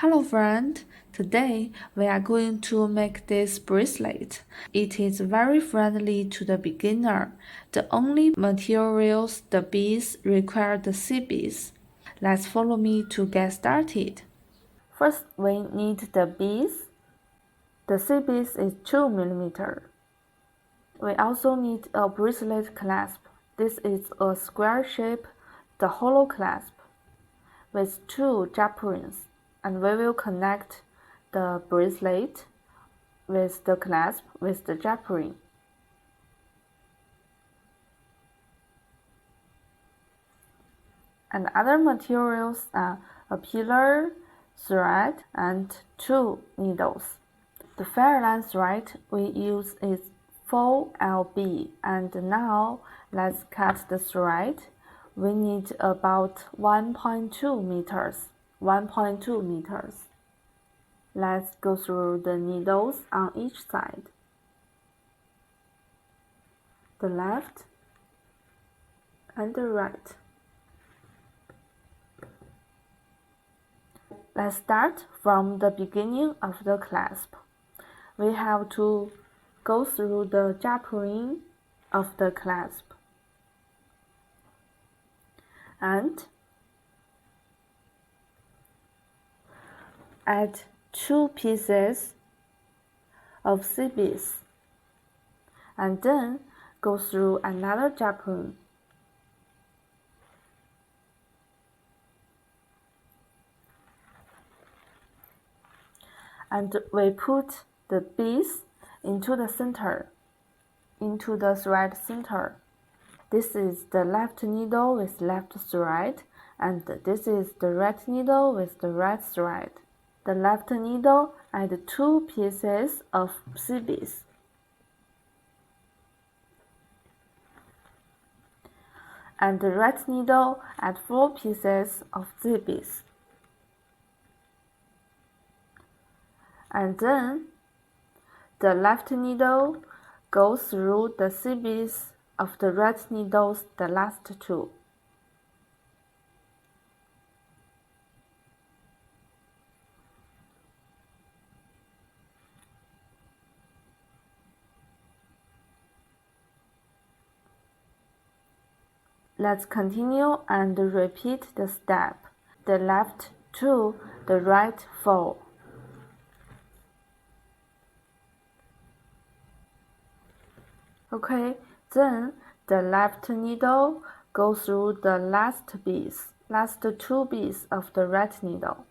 Hello friend, today we are going to make this bracelet. It is very friendly to the beginner. The only materials the beads require the C beads. Let's follow me to get started. First we need the beads. The C beads is 2 mm. We also need a bracelet clasp. This is a square shape, the hollow clasp, with 2 jump rings. And we will connect the bracelet with the clasp with the jump ring. And other materials are a pillar, thread, and 2 needles. The fair line thread we use is 4LB, and now let's cut the thread. We need about 1.2 meters. 1.2 meters. Let's go through the needles on each side. The left and the right. Let's start from the beginning of the clasp. We have to go through the jump ring of the clasp and add 2 pieces of C beads, and then go through another jump ring. And we put the beads into the center, into the thread center. This is the left needle with left thread, and this is the right needle with the right thread. The left needle add 2 pieces of C beads. And the right needle add 4 pieces of C beads. And then the left needle goes through the C beads of the right needles, the last 2. Let's continue and repeat the step. The left 2, the right 4. Okay, then the left needle goes through the last 2 beads of the right needle.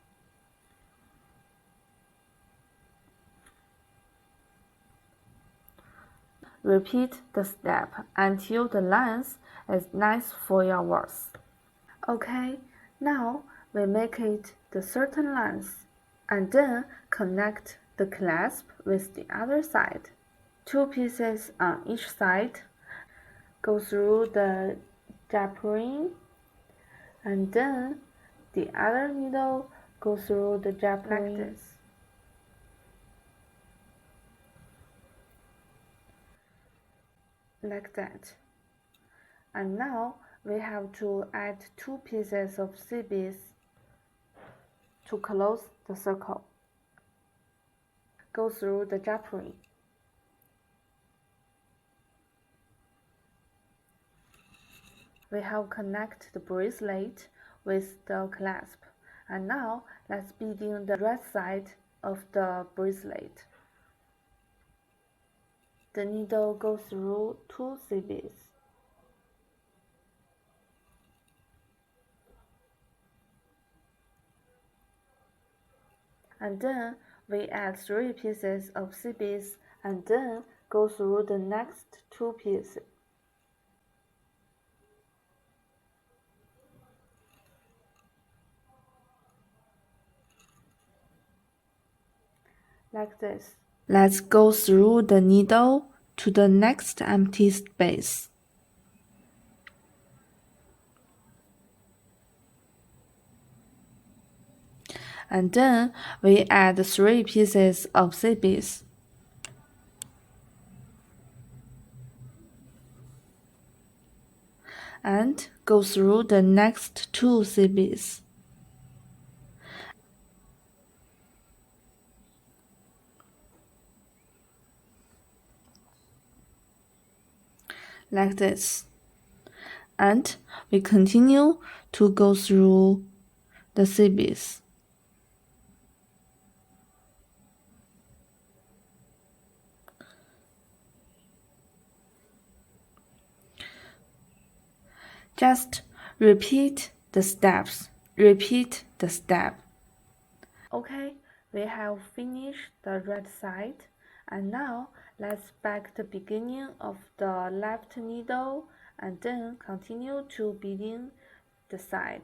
Repeat the step until the length is nice for your words. Okay, now we make it the certain length, and then connect the clasp with the other side. 2 pieces on each side. Go through the jump ring, and then the other needle go through the jump ring. Like this. Like that. And now we have to add 2 pieces of C beads to close the circle. Go through the jump ring. We have connected the bracelet with the clasp. And now let's begin the right side of the bracelet. The needle goes through 2 C beads. And then we add 3 pieces of C beads, and then go through the next 2 pieces. Like this. Let's go through the needle to the next empty space. And then we add 3 pieces of C beads. And go through the next 2 C beads. like this. And we continue to go through the CBs. Just repeat the steps. Repeat the step. Okay, we have finished the right side. And now let's back the beginning of the left needle and then continue to beading the side.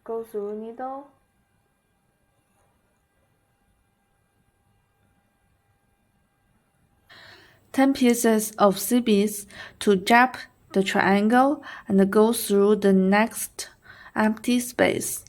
Go through needle. Ten pieces of CBs to jab the triangle and go through the next empty space.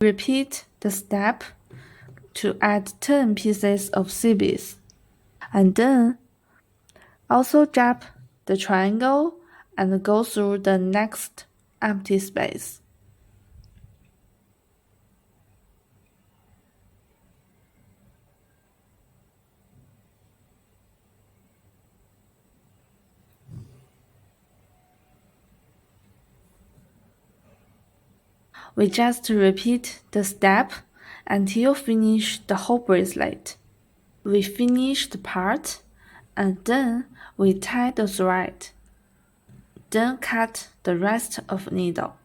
Repeat the step to add 10 pieces of CBs, and then also jab the triangle and go through the next empty space. We just repeat the step until finish the whole bracelet. We finish the part and then we tie the thread. Then cut the rest of needle.